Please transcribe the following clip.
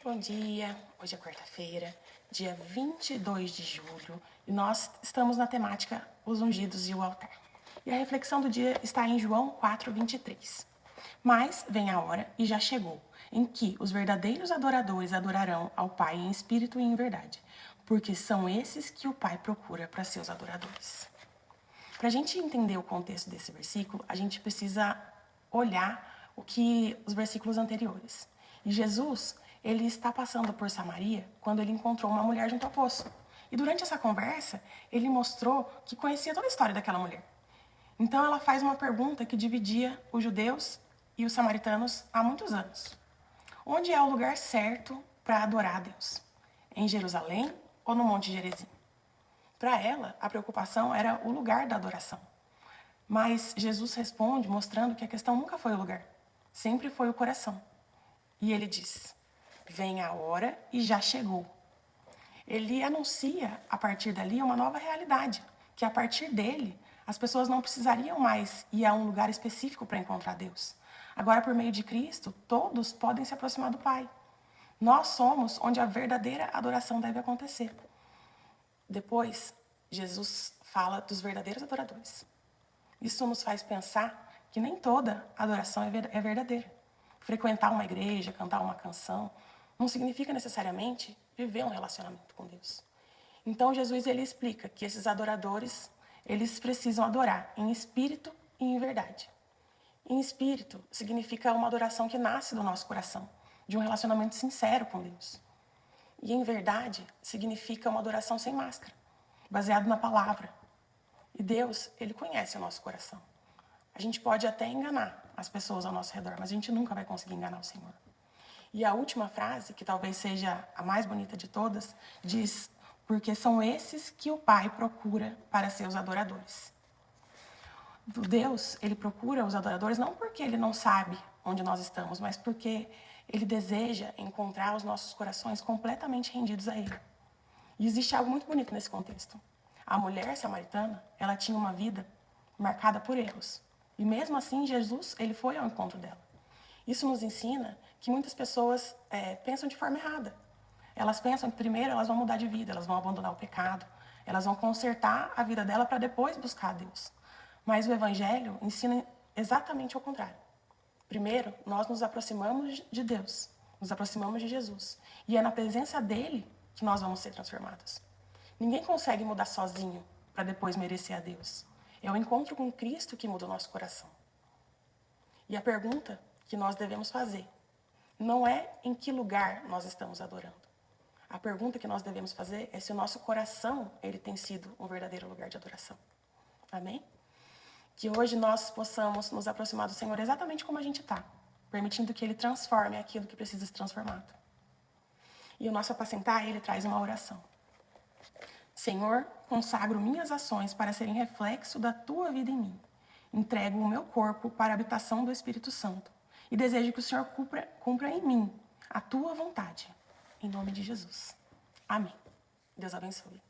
Bom dia, hoje é quarta-feira, dia 22 de julho, e nós estamos na temática Os Ungidos e o Altar. E a reflexão do dia está em João 4:23. Mas vem a hora, e já chegou, em que os verdadeiros adoradores adorarão ao Pai em espírito e em verdade, porque são esses que o Pai procura para seus adoradores. Para a gente entender o contexto desse versículo, a gente precisa olhar os versículos anteriores. E Jesus, ele está passando por Samaria quando ele encontrou uma mulher junto ao poço. E durante essa conversa, ele mostrou que conhecia toda a história daquela mulher. Então ela faz uma pergunta que dividia os judeus e os samaritanos há muitos anos. Onde é o lugar certo para adorar a Deus? Em Jerusalém ou no Monte Gerizim? Para ela, a preocupação era o lugar da adoração. Mas Jesus responde mostrando que a questão nunca foi o lugar, sempre foi o coração. E ele diz: vem a hora e já chegou. Ele anuncia, a partir dali, uma nova realidade, que a partir dele, as pessoas não precisariam mais ir a um lugar específico para encontrar Deus. Agora, por meio de Cristo, todos podem se aproximar do Pai. Nós somos onde a verdadeira adoração deve acontecer. Depois, Jesus fala dos verdadeiros adoradores. Isso nos faz pensar que nem toda adoração é verdadeira. Frequentar uma igreja, cantar uma canção, não significa necessariamente viver um relacionamento com Deus. Então, Jesus ele explica que esses adoradores, eles precisam adorar em espírito e em verdade. Em espírito significa uma adoração que nasce do nosso coração, de um relacionamento sincero com Deus. E em verdade significa uma adoração sem máscara, baseado na palavra. E Deus, ele conhece o nosso coração. A gente pode até enganar as pessoas ao nosso redor, mas a gente nunca vai conseguir enganar o Senhor. E a última frase, que talvez seja a mais bonita de todas, diz: porque são esses que o Pai procura para seus adoradores. Deus, ele procura os adoradores não porque ele não sabe onde nós estamos, mas porque ele deseja encontrar os nossos corações completamente rendidos a ele. E existe algo muito bonito nesse contexto. A mulher samaritana, ela tinha uma vida marcada por erros. E mesmo assim, Jesus, ele foi ao encontro dela. Isso nos ensina que muitas pessoas pensam de forma errada. Elas pensam que primeiro elas vão mudar de vida, elas vão abandonar o pecado, elas vão consertar a vida dela para depois buscar a Deus. Mas o Evangelho ensina exatamente o contrário. Primeiro, nós nos aproximamos de Deus, nos aproximamos de Jesus. E é na presença dele que nós vamos ser transformados. Ninguém consegue mudar sozinho para depois merecer a Deus. É o encontro com Cristo que muda o nosso coração. E a pergunta que nós devemos fazer não é em que lugar nós estamos adorando. A pergunta que nós devemos fazer é se o nosso coração ele tem sido um verdadeiro lugar de adoração. Amém? Que hoje nós possamos nos aproximar do Senhor exatamente como a gente está, permitindo que Ele transforme aquilo que precisa ser transformado. E o nosso apacentar, ele traz uma oração. Senhor, consagro minhas ações para serem reflexo da Tua vida em mim. Entrego o meu corpo para a habitação do Espírito Santo e desejo que o Senhor cumpra em mim a Tua vontade. Em nome de Jesus. Amém. Deus abençoe.